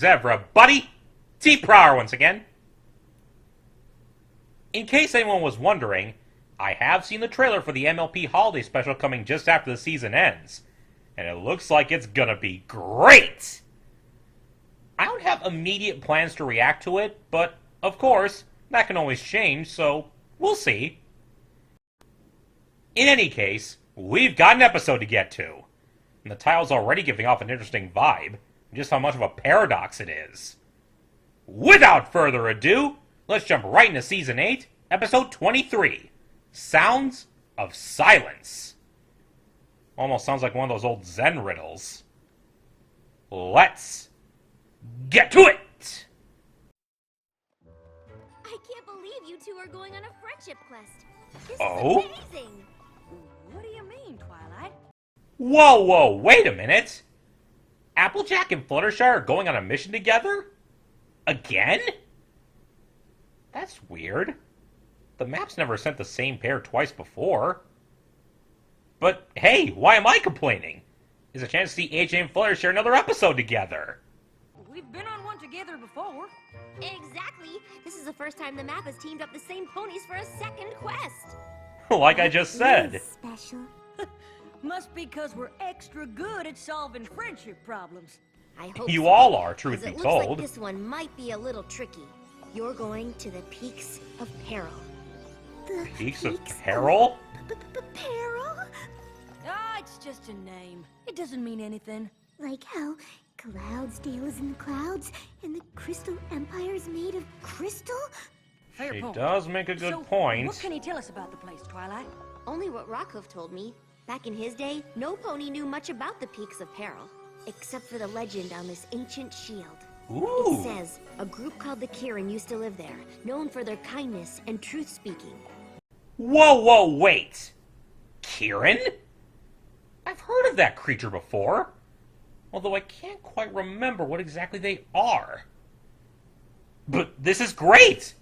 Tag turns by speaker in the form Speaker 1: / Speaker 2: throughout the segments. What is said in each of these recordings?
Speaker 1: Greetings, everybody! T-Prower once again. In case anyone was wondering, I have seen the trailer for the MLP holiday special coming just after the season ends, and it looks like it's gonna be great! I don't have immediate plans to react to it, but, of course, that can always change, so we'll see. In any case, we've got an episode to get to, and the title's already giving off an interesting vibe, just how much of a paradox it is. Without further ado, let's jump right into Season 8, Episode 23, Sounds of Silence. Almost sounds like one of those old Zen riddles. Let's get to it!
Speaker 2: I can't believe you two are going on a friendship quest. This is amazing!
Speaker 3: What do you mean, Twilight?
Speaker 1: Whoa, wait a minute! Applejack and Fluttershy are going on a mission together? Again? That's weird. The map's never sent the same pair twice before. But hey, why am I complaining? It's a chance to see AJ and Fluttershy share another episode together.
Speaker 3: We've been on one together before.
Speaker 2: Exactly! This is the first time the map has teamed up the same ponies for a second quest.
Speaker 1: Like I just said.
Speaker 2: Special.
Speaker 3: Must be because we're extra good at solving friendship problems.
Speaker 2: I hope
Speaker 1: You
Speaker 2: so,
Speaker 1: all are, truth be
Speaker 2: it looks
Speaker 1: told.
Speaker 2: like this one might be a little tricky. You're going to the Peaks of Peril. The
Speaker 1: Peaks of Peril?
Speaker 2: Peril?
Speaker 3: Ah, it's just a name. It doesn't mean anything.
Speaker 4: Like how Cloudsdale is in the clouds and the Crystal Empire is made of crystal?
Speaker 3: Fair
Speaker 1: She
Speaker 3: point.
Speaker 1: does make a good
Speaker 3: So,
Speaker 1: point.
Speaker 3: what can you tell us about the place, Twilight?
Speaker 2: Only what Rockhoof told me. Back in his day, no pony knew much about the Peaks of Peril, except for the legend on this ancient shield.
Speaker 1: Ooh.
Speaker 2: It says, a group called the Kirin used to live there, known for their kindness and truth-speaking.
Speaker 1: Whoa, wait! Kirin? I've heard of that creature before, although I can't quite remember what exactly they are. But this is great!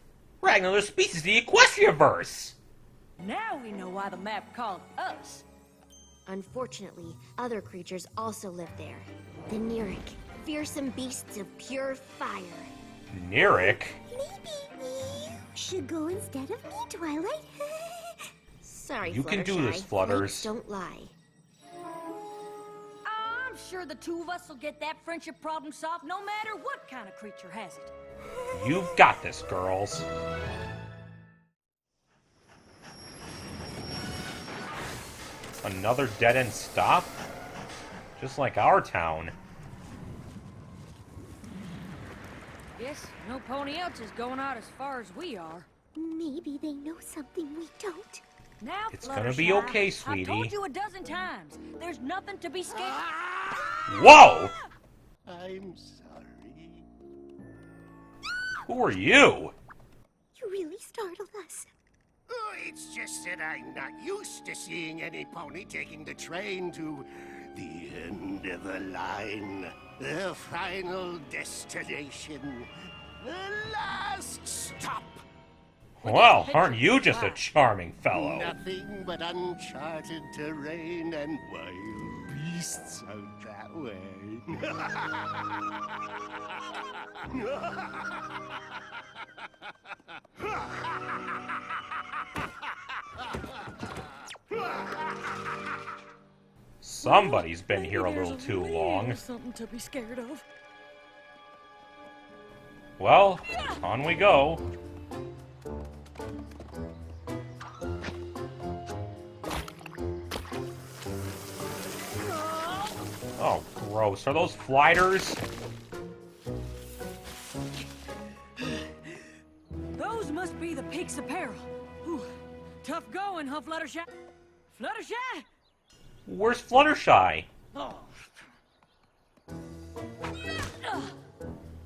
Speaker 1: We're adding another species to the Equestriaverse!
Speaker 3: Now we know why the map called us.
Speaker 2: Unfortunately, other creatures also live there. The Neric, fearsome beasts of pure fire.
Speaker 1: Neric?
Speaker 4: Maybe you should go instead of me, Twilight.
Speaker 2: Sorry,
Speaker 1: You can do
Speaker 2: Fluttershy.
Speaker 1: this, Flutters.
Speaker 2: Flakes don't lie.
Speaker 3: I'm sure the two of us will get that friendship problem solved no matter what kind of creature has it.
Speaker 1: You've got this, girls. Another dead-end stop? Just like our town.
Speaker 3: Guess no pony else is going out as far as we are.
Speaker 4: Maybe they know something we don't.
Speaker 3: Now,
Speaker 1: It's gonna
Speaker 3: Fluttershy,
Speaker 1: be okay, sweetie.
Speaker 3: I've told you a dozen times. There's nothing to be scared.
Speaker 1: Whoa!
Speaker 5: I'm sorry.
Speaker 1: Who are you?
Speaker 4: You really startled us.
Speaker 5: Oh, it's just that I'm not used to seeing any pony taking the train to the end of the line. The final destination. The last stop.
Speaker 1: Well, aren't you just a charming fellow?
Speaker 5: Nothing but uncharted terrain and wild beasts out that way.
Speaker 1: Somebody's been here a little too long.
Speaker 3: Something to be scared of.
Speaker 1: Well, on we go. Oh, gross. Are those flighters?
Speaker 3: Those must be the Peaks of Peril. Whew. Tough going, huh, Fluttershy? Fluttershy?
Speaker 1: Where's Fluttershy?
Speaker 3: Oh.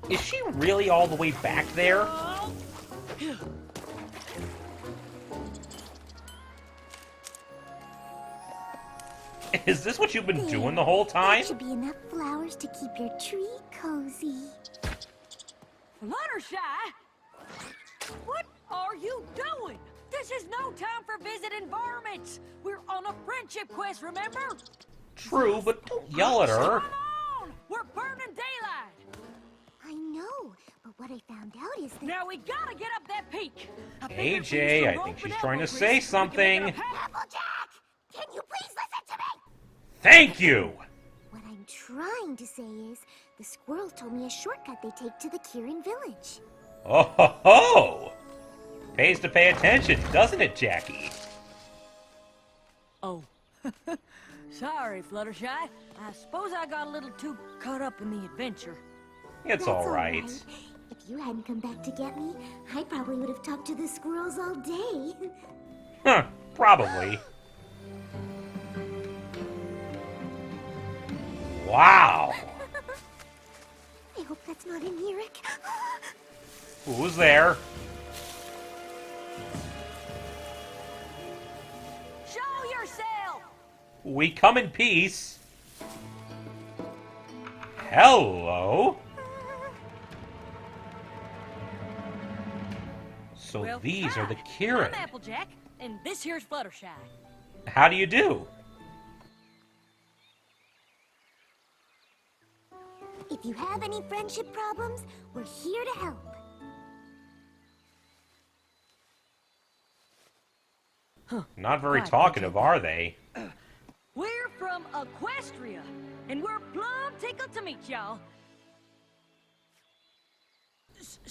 Speaker 1: Is she really all the way back there? Is this what you've been doing the whole time?
Speaker 4: There should be enough flowers to keep your tree cozy.
Speaker 3: Fluttershy? What are you doing? This is no time for visiting varmints. We're on a friendship quest, remember?
Speaker 1: True, but don't yell at her.
Speaker 3: Come on! We're burning daylight.
Speaker 4: I Well, what I found out is that...
Speaker 3: Now we gotta get up that peak.
Speaker 1: AJ, I think she's trying to say something.
Speaker 4: Applejack! Can you please listen to me?
Speaker 1: Thank you!
Speaker 4: What I'm trying to say is, the squirrels told me a shortcut they take to the Kirin village.
Speaker 1: Oh ho ho! Pays to pay attention, doesn't it, Jackie?
Speaker 3: Oh. Sorry, Fluttershy. I suppose I got a little too caught up in the adventure.
Speaker 1: It's
Speaker 4: That's
Speaker 1: alright.
Speaker 4: If you hadn't come back to get me, I probably would have talked to the squirrels all day.
Speaker 1: Huh, probably. Wow!
Speaker 4: I hope that's not an Eric.
Speaker 1: Who's there?
Speaker 3: Show yourself!
Speaker 1: We come in peace. Hello? So
Speaker 3: Well,
Speaker 1: these are the
Speaker 3: hi,
Speaker 1: Kirin.
Speaker 3: I'm Applejack, and this here's Fluttershy.
Speaker 1: How do you do?
Speaker 4: If you have any friendship problems, we're here to help.
Speaker 1: Not very
Speaker 3: Right,
Speaker 1: talkative, are they?
Speaker 3: We're from Equestria, and we're plumb tickled to meet y'all.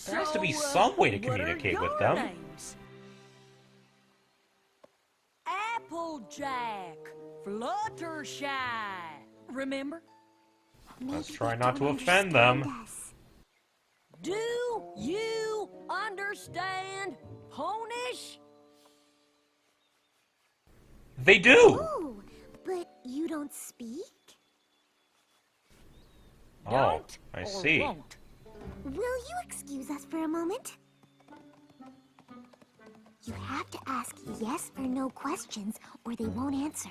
Speaker 1: There has to be some way to
Speaker 3: what are
Speaker 1: communicate with
Speaker 3: your
Speaker 1: them.
Speaker 3: names? Applejack, Fluttershy. Remember?
Speaker 1: Let's
Speaker 4: Maybe
Speaker 1: try
Speaker 4: they
Speaker 1: not to
Speaker 4: don't
Speaker 1: offend them.
Speaker 4: understand us.
Speaker 3: Do you understand Ponish?
Speaker 1: They do!
Speaker 4: Oh, but you don't speak?
Speaker 1: Oh,
Speaker 3: Don't
Speaker 1: I
Speaker 3: or
Speaker 1: see.
Speaker 3: Won't?
Speaker 4: Will you excuse us for a moment? You have to ask yes or no questions, or they won't answer.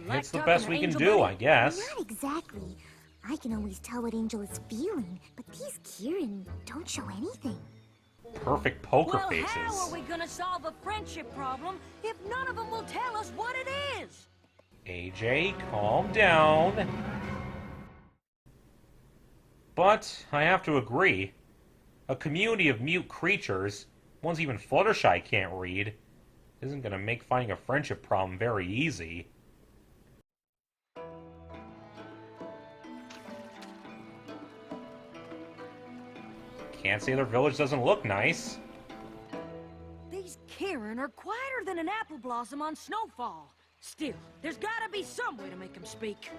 Speaker 3: Like
Speaker 1: It's the
Speaker 3: talking
Speaker 1: best
Speaker 3: to
Speaker 1: we can
Speaker 3: Angel
Speaker 1: do,
Speaker 3: Buddy?
Speaker 1: I guess.
Speaker 4: Not exactly. I can always tell what Angel is feeling, but these Kirin don't show anything.
Speaker 1: Perfect poker
Speaker 3: Well, how are
Speaker 1: faces.
Speaker 3: we gonna solve a friendship problem if none of them will tell us what it is?
Speaker 1: AJ, calm down. But I have to agree. A community of mute creatures, ones even Fluttershy can't read, isn't going to make finding a friendship problem very easy. Can't say their village doesn't look nice.
Speaker 3: These Kirin are quieter than an apple blossom on snowfall. Still, there's gotta be some way to make them speak.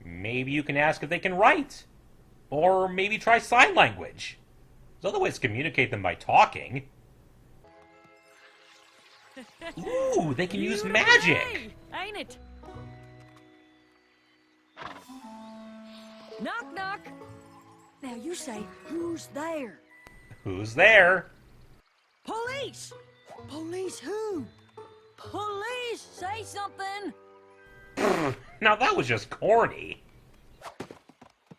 Speaker 1: Maybe you can ask if they can write. Or maybe try sign language. There's other ways to communicate them by talking. Ooh, they can use
Speaker 3: Beautiful
Speaker 1: magic!
Speaker 3: day, ain't it? Knock, knock. Now you say, who's there?
Speaker 1: Who's there?
Speaker 3: Police! Police who? Police! Say something!
Speaker 1: Now that was just corny.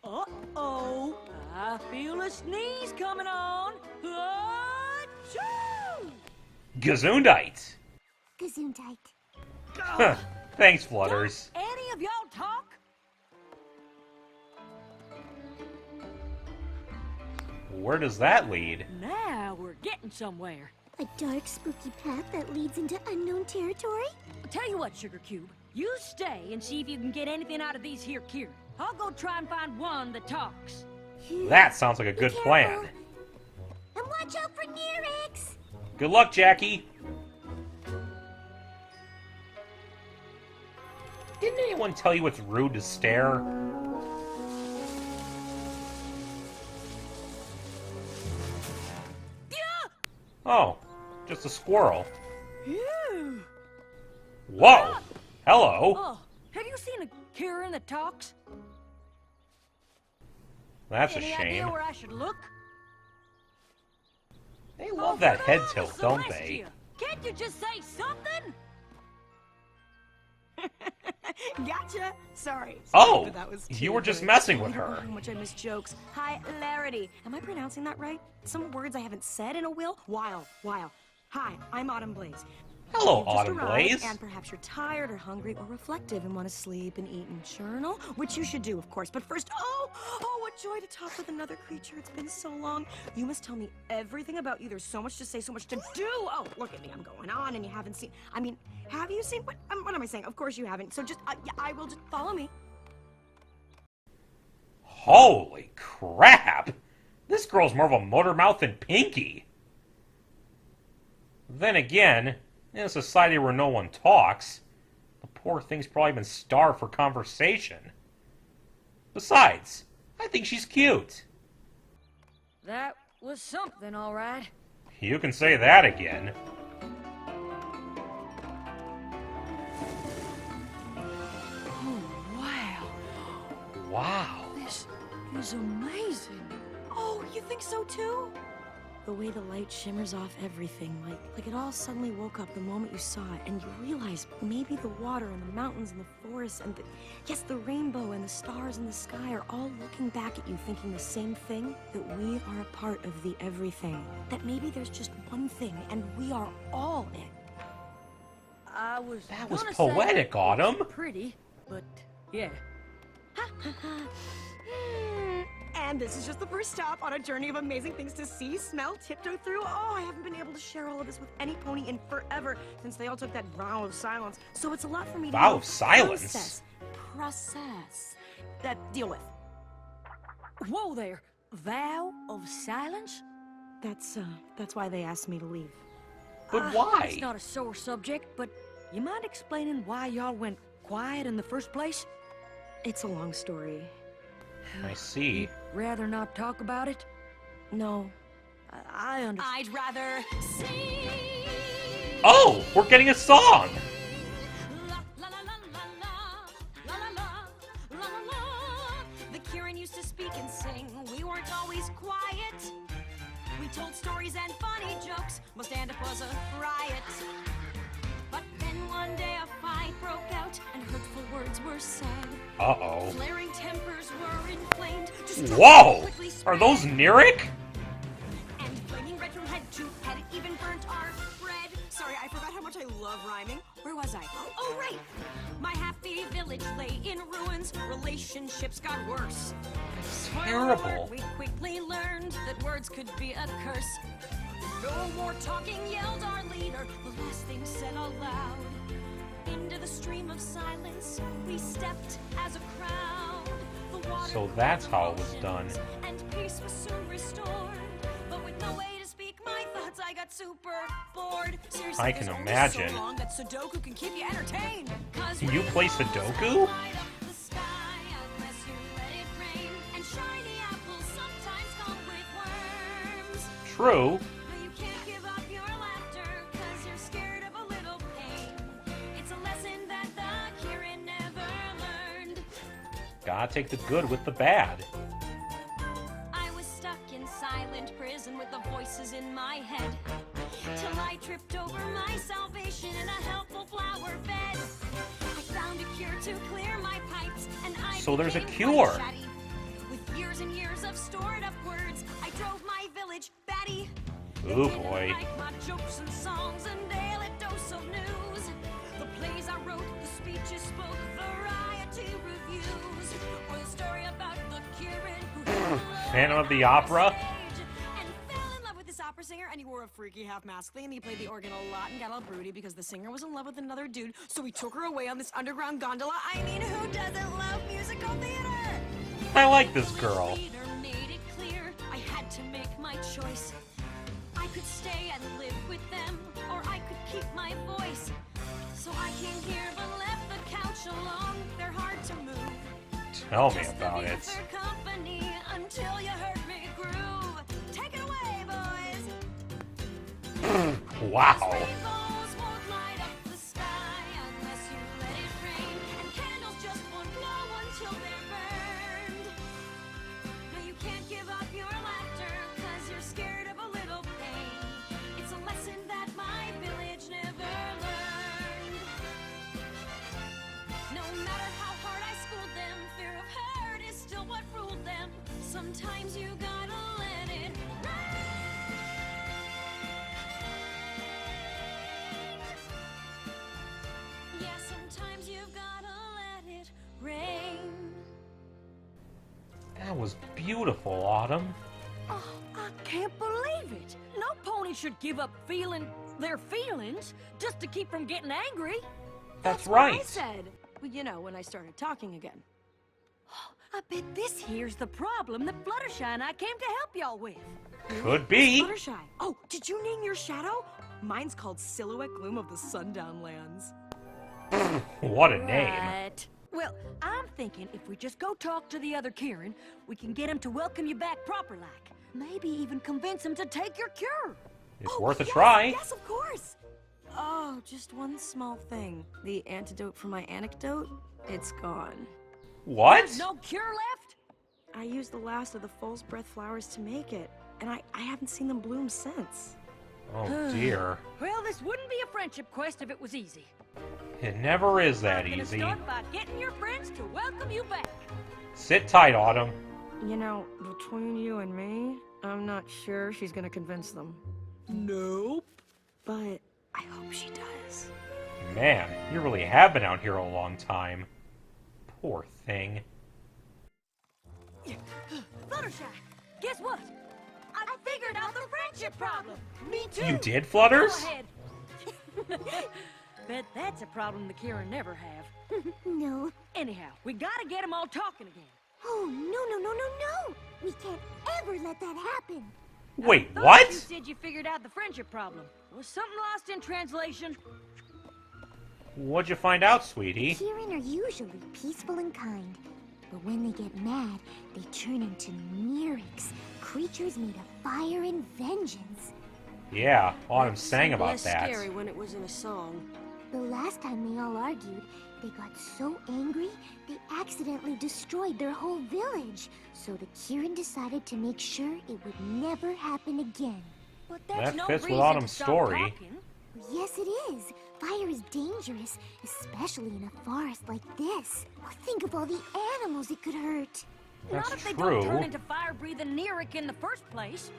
Speaker 3: Uh-oh! I feel a sneeze coming on! Achoo!
Speaker 1: Gesundheit.
Speaker 4: Gesundheit.
Speaker 1: Huh. Thanks, Flutters.
Speaker 3: Don't any of y'all talk?
Speaker 1: Where does that lead?
Speaker 3: Now we're getting somewhere.
Speaker 4: A dark, spooky path that leads into unknown territory?
Speaker 3: Tell you what, Sugar Cube. You stay and see if you can get anything out of these here Kirin. I'll go try and find one that talks.
Speaker 1: That sounds like a good
Speaker 4: Be
Speaker 1: plan.
Speaker 4: careful. And watch out for Nerix!
Speaker 1: Good luck, Jackie. Didn't anyone tell you it's rude to stare?
Speaker 3: Yeah!
Speaker 1: Oh, just a squirrel.
Speaker 3: Phew.
Speaker 1: Whoa! Hello!
Speaker 3: Oh, have you seen a Kirin that talks?
Speaker 1: That's a
Speaker 3: Any
Speaker 1: shame.
Speaker 3: idea where I should look?
Speaker 1: They love that
Speaker 3: come
Speaker 1: head
Speaker 3: on,
Speaker 1: tilt, don't they?
Speaker 3: Celestia. Can't you just say something?
Speaker 6: Gotcha. Sorry.
Speaker 1: Oh,
Speaker 6: but that was
Speaker 1: you
Speaker 6: too
Speaker 1: were just
Speaker 6: good.
Speaker 1: messing with
Speaker 6: I don't know
Speaker 1: her.
Speaker 6: how much I miss jokes. Hilarity. Am I pronouncing that right? Some words I haven't said in a while. While. Hi, I'm Autumn Blaze.
Speaker 1: Hello,
Speaker 6: You've just
Speaker 1: Autumn
Speaker 6: arrived,
Speaker 1: Blaze.
Speaker 6: And perhaps you're tired or hungry or reflective and want to sleep and eat and journal, which you should do, of course. But first, oh, what joy to talk with another creature. It's been so long. You must tell me everything about you. There's so much to say, so much to do. Oh, look at me. I'm going on, and you haven't seen. I mean, have you seen? What am I saying? Of course you haven't. So just, I will just follow me.
Speaker 1: Holy crap! This girl's more of a motor mouth than Pinky. Then again, in a society where no one talks, the poor thing's probably been starved for conversation. Besides, I think she's cute.
Speaker 3: That was something, all right.
Speaker 1: You can say that again.
Speaker 3: Oh, wow.
Speaker 1: Wow.
Speaker 3: This is amazing.
Speaker 6: Oh, you think so too? The way the light shimmers off everything, like it all suddenly woke up the moment you saw it, and you realize maybe the water and the mountains and the forests and yes, the rainbow and the stars in the sky are all looking back at you thinking the same thing, that we are a part of the everything. That maybe there's just one thing, and we are all it.
Speaker 3: That
Speaker 1: was poetic, Autumn.
Speaker 3: Pretty, but yeah.
Speaker 6: And this is just the first stop on a journey of amazing things to see, smell, tiptoe through. Oh, I haven't been able to share all of this with any pony in forever since they all took that vow of silence. So it's a lot for me to
Speaker 1: Vow of silence?
Speaker 6: Process. That deal with.
Speaker 3: Whoa there. Vow of silence?
Speaker 6: That's why they asked me to leave.
Speaker 1: But why?
Speaker 3: It's not a sore subject, but you mind explaining why y'all went quiet in the first place?
Speaker 6: It's a long story.
Speaker 1: I see.
Speaker 3: Rather not talk about it?
Speaker 6: No. I understand.
Speaker 3: I'd rather sing.
Speaker 1: Oh, we're getting a song!
Speaker 3: La la la la la la la la la la la. The Kirin used to speak and sing. We weren't always quiet. We told stories and funny jokes. My stand-up was a riot. But then one day a fight broke out and hurtful words were said.
Speaker 1: Uh-oh.
Speaker 3: Flaring tempers were inflamed.
Speaker 1: Whoa! Are those Nyrick?
Speaker 6: And flaming red from head to head, it even burnt our bread. Sorry, I forgot how much I love rhyming. Where was I? Oh, right! My happy village lay in ruins. Relationships got worse.
Speaker 1: Terrible.
Speaker 3: Spoiler alert, we quickly learned that words could be a curse. No more talking, yelled our leader. The last thing said aloud. Into the stream of silence we stepped as a crowd. The water
Speaker 1: So that's how it was done.
Speaker 3: and peace was soon restored. But with no way to speak my thoughts, I got super bored. Seriously,
Speaker 1: I can
Speaker 3: there's only
Speaker 1: imagine.
Speaker 3: so long that Sudoku can keep you entertained. 'Cause
Speaker 1: Can you
Speaker 3: we
Speaker 1: play
Speaker 3: won't
Speaker 1: Sudoku?
Speaker 3: light up the sky unless you let it rain. And shiny apples sometimes come with worms.
Speaker 1: True.
Speaker 3: But you can't give up your laughter 'cause you're scared of a little pain. It's a lesson that the Kirin never learned.
Speaker 1: Gotta take the good with the bad.
Speaker 3: I was stuck in silent prison with the voices in my head. Till I tripped over my salvation in a helpful flower bed. I found a cure to clear my pipes, and I
Speaker 1: So there's a
Speaker 3: became
Speaker 1: cure.
Speaker 3: quite chatty. With years and years of stored up words, I drove my village batty. They
Speaker 1: Oh,
Speaker 3: didn't
Speaker 1: boy.
Speaker 3: like my jokes and songs and daily dose of news. The plays I wrote, the speeches spoke, variety reviews. Or the story about the Kirin who
Speaker 1: Phantom of the Opera?
Speaker 6: And fell in love with this opera singer, and he wore a freaky half mask thing, and he played the organ a lot and got all broody because the singer was in love with another dude, so he took her away on this underground gondola. I mean, who doesn't love musical theater?
Speaker 1: I like this girl.
Speaker 3: The leader made it clear I had to make my choice. I could stay and live with them, or I could keep my voice. So I came here but left the couch alone. They're hard to move.
Speaker 1: Tell me
Speaker 3: Just to
Speaker 1: about
Speaker 3: be
Speaker 1: it.
Speaker 3: their company until you heard me groove. Take it away, boys.
Speaker 1: Wow.
Speaker 3: Rainbows won't light up the sky unless you let it rain, and candles just won't glow until they're burned. No, you can't give up your laughter 'cause you're scared of a little pain. It's a lesson that my village never learned. No matter how hard I schooled them, fear of hurt is still what ruled them. Sometimes you gotta let it rain.
Speaker 1: That was beautiful, Autumn.
Speaker 3: Oh, I can't believe it. No pony should give up feeling their feelings just to keep from getting angry.
Speaker 1: That's
Speaker 6: What
Speaker 1: right.
Speaker 6: I said. Well, you know, when I started talking again.
Speaker 3: I bet this here's the problem that Fluttershy and I came to help y'all with.
Speaker 1: Could be.
Speaker 6: Fluttershy. Oh, did you name your shadow? Mine's called Silhouette Gloom of the Sundown Lands.
Speaker 1: What a name.
Speaker 3: Right. Well, I'm thinking if we just go talk to the other Kirin, we can get him to welcome you back proper-like. Maybe even convince him to take your cure.
Speaker 1: It's
Speaker 6: Oh,
Speaker 1: worth a
Speaker 6: yes,
Speaker 1: try.
Speaker 6: Yes, of course. Oh, just one small thing. The antidote for my anecdote, it's gone.
Speaker 1: What?
Speaker 3: There's no cure left?
Speaker 6: I used the last of the false breath flowers to make it, and I haven't seen them bloom since.
Speaker 1: Oh dear.
Speaker 3: Well, this wouldn't be a friendship quest if it was easy.
Speaker 1: It never is that
Speaker 3: I'm gonna
Speaker 1: easy.
Speaker 3: start by getting your friends to welcome you back.
Speaker 1: Sit tight, Autumn.
Speaker 6: You know, between you and me, I'm not sure she's gonna convince them. Nope. But I hope she does.
Speaker 1: Man, you really have been out here a long time. Poor thing.
Speaker 3: Fluttershy, guess what? I figured out the friendship problem. Me too.
Speaker 1: You did, Flutters?
Speaker 3: Go ahead. Bet that's a problem the Kirin never have.
Speaker 4: No.
Speaker 3: Anyhow, we gotta get them all talking again.
Speaker 4: Oh, no. We can't ever let that happen.
Speaker 1: Wait,
Speaker 3: Thought
Speaker 1: what?
Speaker 3: You said you figured out the friendship problem. Was something lost in translation?
Speaker 1: What'd you find out, sweetie?
Speaker 4: Kirin are usually peaceful and kind, but when they get mad, they turn into Nyrics, creatures made of fire and vengeance.
Speaker 1: Yeah, Autumn sang about
Speaker 6: Less
Speaker 1: that.
Speaker 6: scary when it was in a song.
Speaker 4: The last time they all argued, they got so angry, they accidentally destroyed their whole village. So the Kirin decided to make sure it would never happen again.
Speaker 3: But that's
Speaker 1: That
Speaker 3: no
Speaker 1: fits with
Speaker 3: reason
Speaker 1: Autumn's
Speaker 3: to stop
Speaker 1: story.
Speaker 3: talking.
Speaker 4: Yes, it is. Fire is dangerous, especially in a forest like this. Think of all the animals it could hurt.
Speaker 1: That's
Speaker 3: Not if they don't turn
Speaker 1: true.
Speaker 3: into fire-breathing Nyric in the first place.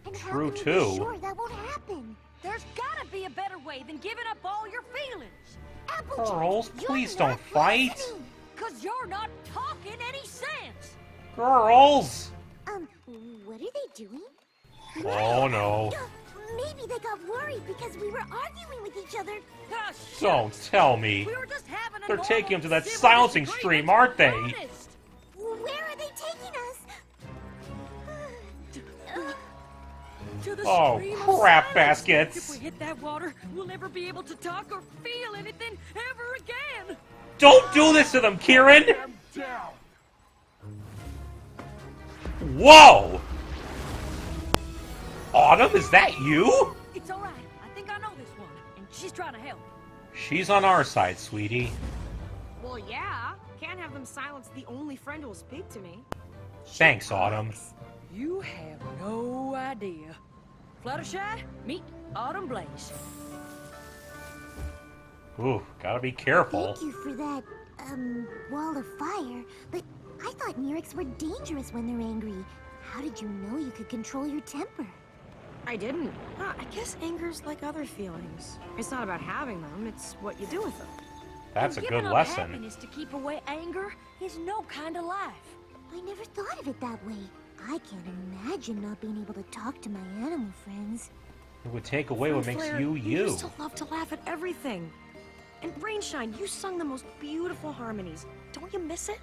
Speaker 4: And how
Speaker 1: True,
Speaker 4: can we
Speaker 1: too.
Speaker 4: be sure that won't happen?
Speaker 3: There's gotta be a better way than giving up all your feelings.
Speaker 4: Applejack,
Speaker 1: Girls,
Speaker 4: you're
Speaker 1: please
Speaker 4: not
Speaker 1: don't fight.
Speaker 4: listening.
Speaker 3: 'Cause you're not talking any sense.
Speaker 1: Girls!
Speaker 4: What are they doing?
Speaker 1: Oh no.
Speaker 4: Maybe they got worried because we were arguing with each other.
Speaker 3: Ah, shucks.
Speaker 1: Don't tell me.
Speaker 3: We were just having a
Speaker 1: They're
Speaker 3: normal
Speaker 1: taking him to that
Speaker 3: civil
Speaker 1: silencing
Speaker 3: disagreement.
Speaker 1: stream, aren't they?
Speaker 3: Honest.
Speaker 4: Where are they taking us?
Speaker 3: To the
Speaker 1: Oh,
Speaker 3: stream of
Speaker 1: crap
Speaker 3: silence.
Speaker 1: baskets.
Speaker 3: If we hit that water, we'll never be able to talk or feel anything ever again.
Speaker 1: Don't do this to them, Kirin! Whoa! Autumn, is that you?
Speaker 3: It's all right. I think I know this one, and she's trying to help.
Speaker 1: She's on our side, sweetie.
Speaker 6: Well, yeah. Can't have them silence the only friend who'll speak to me.
Speaker 1: Thanks, Autumn.
Speaker 3: You have no idea. Fluttershy, meet Autumn Blaze.
Speaker 1: Ooh, gotta be careful.
Speaker 4: Thank you for that, wall of fire. But I thought Nyrics were dangerous when they're angry. How did you know you could control your temper?
Speaker 6: I didn't. I guess anger's like other feelings. It's not about having them, it's what you do with them.
Speaker 1: That's a
Speaker 3: And
Speaker 1: good
Speaker 3: giving up
Speaker 1: lesson.
Speaker 3: happiness to keep away anger is no kind of life.
Speaker 4: I never thought of it that way. I can't imagine not being able to talk to my animal friends.
Speaker 1: It would take away what makes
Speaker 6: Flare,
Speaker 1: you
Speaker 6: You
Speaker 1: you.
Speaker 6: used to love to laugh at everything. And Rainshine, you sung the most beautiful harmonies. Don't you miss it?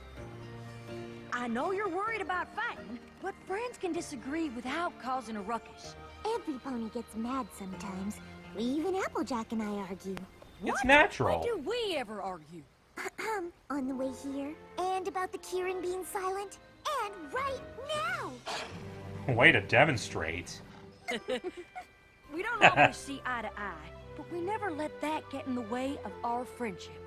Speaker 3: I know you're worried about fighting, but friends can disagree without causing a ruckus.
Speaker 4: Every pony gets mad sometimes. Even Applejack and I argue.
Speaker 1: It's
Speaker 3: When
Speaker 1: natural.
Speaker 3: do we ever argue?
Speaker 4: On the way here, and about the Kirin being silent, and right now!
Speaker 1: Way to demonstrate.
Speaker 3: We don't always see eye to eye, but we never let that get in the way of our friendship.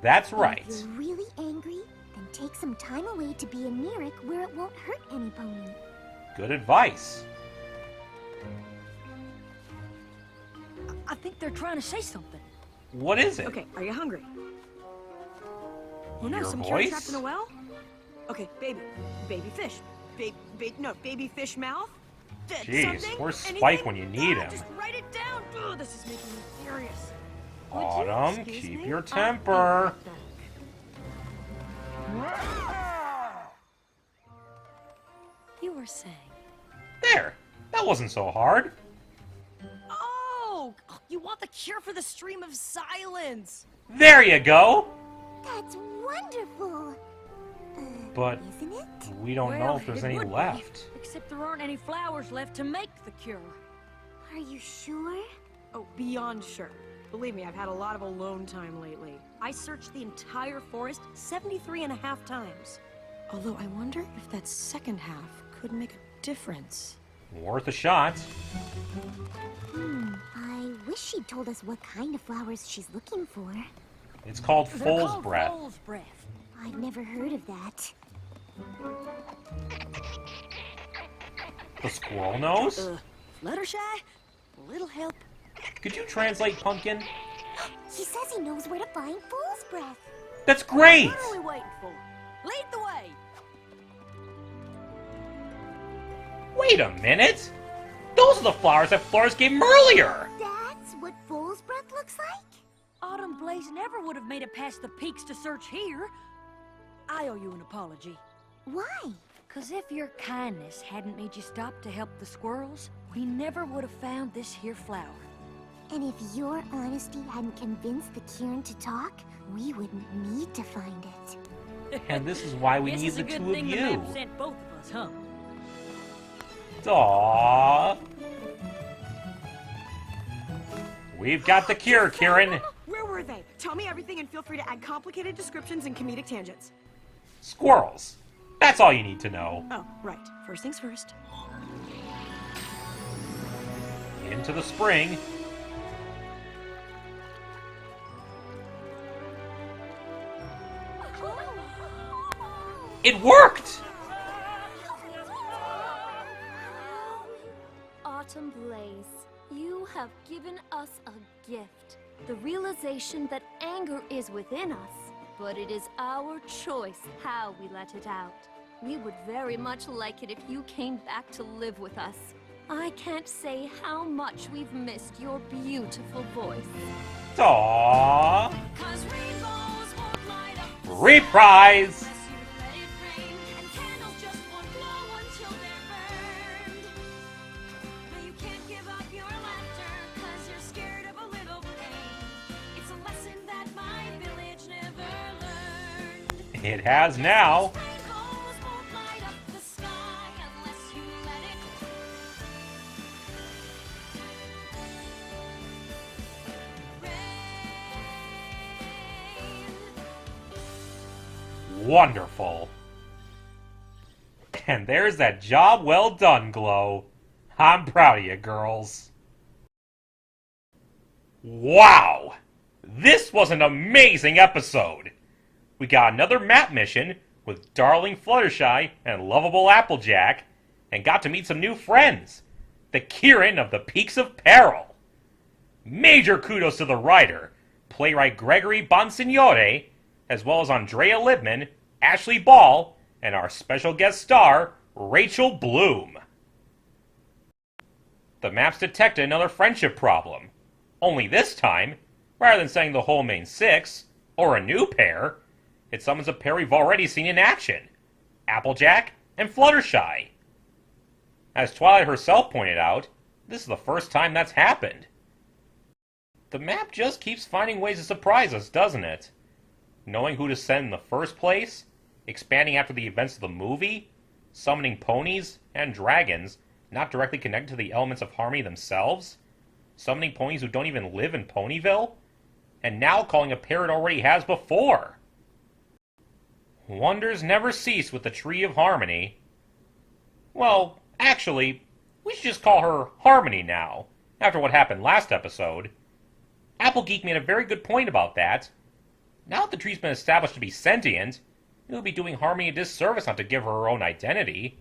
Speaker 1: That's
Speaker 4: And
Speaker 1: right.
Speaker 4: If you're really angry, then take some time away to be a Nyric where it won't hurt any pony.
Speaker 1: Good advice.
Speaker 3: I think they're trying to say something.
Speaker 1: What is it?
Speaker 6: Okay, are you hungry? You know,
Speaker 1: Your
Speaker 6: some
Speaker 1: voice?
Speaker 6: Kirin trapped in a well? Okay, baby fish. Baby fish mouth?
Speaker 1: Jeez,
Speaker 6: Something?
Speaker 1: where's Spike
Speaker 6: Anything?
Speaker 1: when you need him?
Speaker 6: Just write it down. Ugh, this is making me furious.
Speaker 1: Autumn,
Speaker 6: Excuse
Speaker 1: keep
Speaker 6: me?
Speaker 1: your
Speaker 6: I'll be
Speaker 1: temper.
Speaker 6: back. were saying.
Speaker 1: There. That wasn't so hard.
Speaker 6: Oh! You want the cure for the stream of silence!
Speaker 1: There you go.
Speaker 4: That's wonderful.
Speaker 1: But
Speaker 4: Isn't it?
Speaker 1: we don't know
Speaker 3: Well,
Speaker 1: if there's
Speaker 3: it
Speaker 1: any
Speaker 3: would be,
Speaker 1: left.
Speaker 3: Except there aren't any flowers left to make the cure.
Speaker 4: Are you sure?
Speaker 6: Oh, beyond sure. Believe me, I've had a lot of alone time lately. I searched the entire forest 73.5 times. Although I wonder if that second half could make a difference.
Speaker 1: Worth a shot.
Speaker 4: I wish she'd told us what kind of flowers she's looking for.
Speaker 1: It's called
Speaker 3: They're
Speaker 1: Fool's
Speaker 3: called
Speaker 1: Breath.
Speaker 3: Fool's Breath.
Speaker 4: I'd never heard of that.
Speaker 1: The squirrel knows?
Speaker 6: Fluttershy? A little help?
Speaker 1: Could you translate pumpkin?
Speaker 4: He says he knows where to find Fool's Breath.
Speaker 1: That's great!
Speaker 3: What are we waiting for? Lead the way!
Speaker 1: Wait a minute! Those are the flowers that Flores gave him earlier!
Speaker 4: That's what Fool's Breath looks like?
Speaker 3: Autumn Blaze never would have made it past the peaks to search here. I owe you an apology.
Speaker 4: Why?
Speaker 3: 'Cause if your kindness hadn't made you stop to help the squirrels, we never would have found this here flower.
Speaker 4: And if your honesty hadn't convinced the Kirin to talk, we wouldn't need to find it.
Speaker 1: And this is why we
Speaker 3: Guess
Speaker 1: need
Speaker 3: it's
Speaker 1: the
Speaker 3: a good
Speaker 1: two of
Speaker 3: thing the
Speaker 1: you.
Speaker 3: map sent both of us, huh?
Speaker 1: Aww. We've got the cure, Kirin.
Speaker 6: Where were they? Tell me everything and feel free to add complicated descriptions and comedic tangents.
Speaker 1: Squirrels. That's all you need to know.
Speaker 6: Oh, right. First things first.
Speaker 1: Into the spring. It worked!
Speaker 7: Autumn Blaze, you have given us a gift. The realization that anger is within us, but it is our choice how we let it out. We would very much like it if you came back to live with us. I can't say how much we've missed your beautiful voice.
Speaker 1: Aww.
Speaker 3: 'Cause rainbows won't light up the
Speaker 1: Reprise!
Speaker 3: unless you let it rain, and candles just won't glow until they're burned. Now you can't give up your laughter 'cause you're scared of a little pain. It's a lesson that my village never learned.
Speaker 1: It has now.
Speaker 3: Rainbows won't light up the sky unless you let it rain.
Speaker 1: Wonderful. And there's that job well done, Glow. I'm proud of you, girls. Wow! This was an amazing episode. We got another map mission with darling Fluttershy and lovable Applejack, and got to meet some new friends, the Kirin of the Peaks of Peril. Major kudos to the writer, playwright Gregory Bonsignore, as well as Andrea Libman, Ashley Ball, and our special guest star, Rachel Bloom. The maps detected another friendship problem. Only this time, rather than sending the whole main six, or a new pair, it summons a pair we've already seen in action, Applejack and Fluttershy. As Twilight herself pointed out, this is the first time that's happened. The map just keeps finding ways to surprise us, doesn't it? Knowing who to send in the first place, expanding after the events of the movie, summoning ponies and dragons not directly connected to the elements of harmony themselves, summoning ponies who don't even live in Ponyville, and now calling a pair it already has before. Wonders never cease with the Tree of Harmony. Well, actually, we should just call her Harmony now, after what happened last episode. Applegeek made a very good point about that. Now that the tree's been established to be sentient, it would be doing Harmony a disservice not to give her own identity.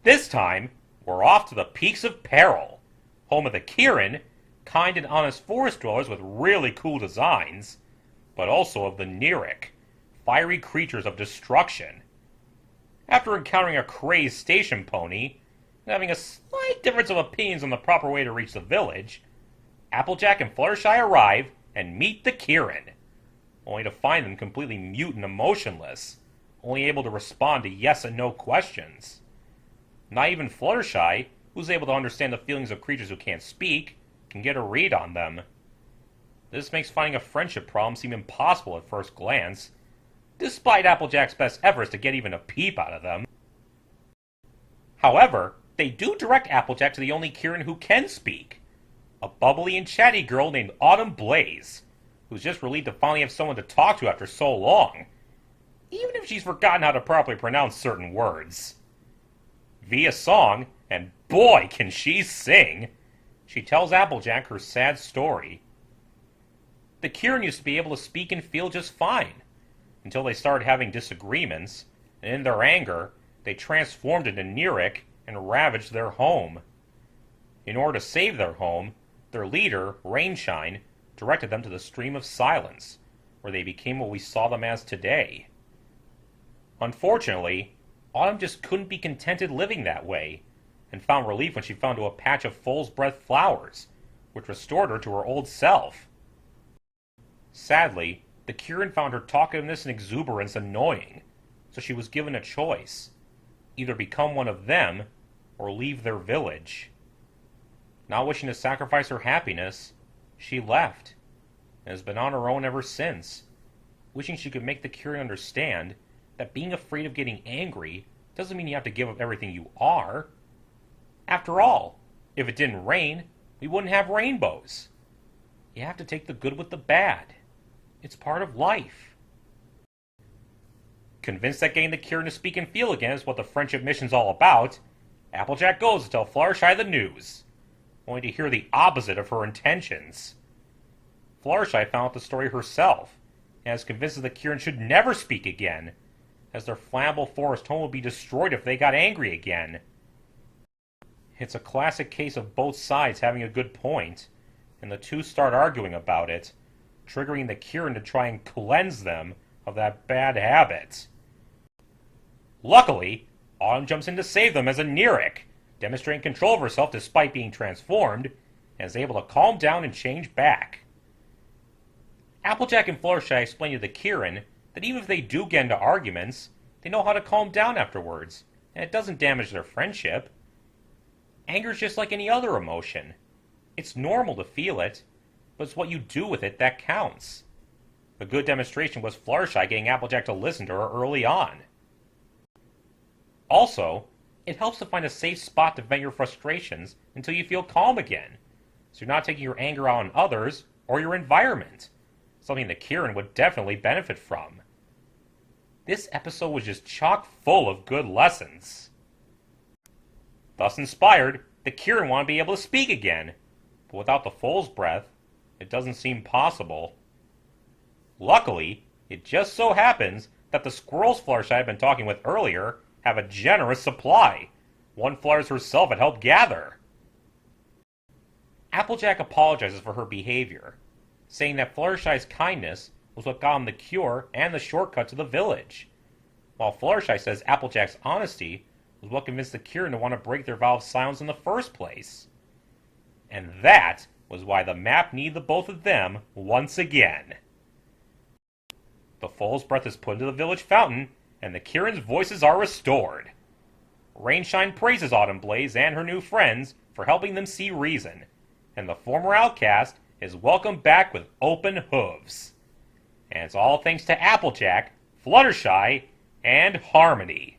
Speaker 1: This time, we're off to the Peaks of Peril, home of the Kirin, kind and honest forest dwellers with really cool designs, but also of the Neric, fiery creatures of destruction. After encountering a crazed station pony, and having a slight difference of opinions on the proper way to reach the village, Applejack and Fluttershy arrive and meet the Kirin, only to find them completely mute and emotionless, only able to respond to yes and no questions. Not even Fluttershy, who's able to understand the feelings of creatures who can't speak, can get a read on them. This makes finding a friendship problem seem impossible at first glance, despite Applejack's best efforts to get even a peep out of them. However, they do direct Applejack to the only Kirin who can speak, a bubbly and chatty girl named Autumn Blaze, who's just relieved to finally have someone to talk to after so long, even if she's forgotten how to properly pronounce certain words. Via song, and boy can she sing, she tells Applejack her sad story. The Kirin used to be able to speak and feel just fine, until they started having disagreements, and in their anger, they transformed into Nerik and ravaged their home. In order to save their home, their leader, Rainshine, directed them to the Stream of Silence, where they became what we saw them as today. Unfortunately, Autumn just couldn't be contented living that way, and found relief when she found a patch of foal's breath flowers, which restored her to her old self. Sadly, the Kirin found her talkativeness and exuberance annoying, so she was given a choice: either become one of them, or leave their village. Not wishing to sacrifice her happiness, she left, and has been on her own ever since, wishing she could make the Kirin understand that being afraid of getting angry doesn't mean you have to give up everything you are. After all, if it didn't rain, we wouldn't have rainbows. You have to take the good with the bad. It's part of life. Convinced that getting the Kirin to speak and feel again is what the friendship mission's all about, Applejack goes to tell Fluttershy the news, only to hear the opposite of her intentions. Fluttershy found out the story herself, and is convinced that the Kirin should never speak again, as their flammable forest home would be destroyed if they got angry again. It's a classic case of both sides having a good point, and the two start arguing about it, triggering the Kirin to try and cleanse them of that bad habit. Luckily, Autumn jumps in to save them as a Nerik, demonstrating control of herself despite being transformed, and is able to calm down and change back. Applejack and Fluttershy explain to the Kirin that even if they do get into arguments, they know how to calm down afterwards, and it doesn't damage their friendship. Anger is just like any other emotion. It's normal to feel it, but it's what you do with it that counts. A good demonstration was Fluttershy getting Applejack to listen to her early on. Also, it helps to find a safe spot to vent your frustrations until you feel calm again, so you're not taking your anger out on others or your environment, something the Kirin would definitely benefit from. This episode was just chock full of good lessons. Thus inspired, the Kirin want to be able to speak again, but without the foal's breath, it doesn't seem possible. Luckily, it just so happens that the squirrels Fluttershy had been talking with earlier have a generous supply, one Flutters herself had helped gather. Applejack apologizes for her behavior, saying that Fluttershy's kindness was what got him the cure and the shortcut to the village, while Fluttershy says Applejack's honesty was what convinced the Kirin to want to break their vow of silence in the first place. And that was why the map needed the both of them once again. The foal's breath is put into the village fountain, and the Kirin's voices are restored. Rainshine praises Autumn Blaze and her new friends for helping them see reason, and the former outcast is welcomed back with open hooves. And it's all thanks to Applejack, Fluttershy, and Harmony.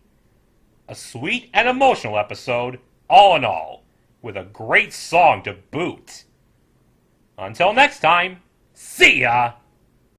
Speaker 1: A sweet and emotional episode, all in all, with a great song to boot. Until next time, see ya!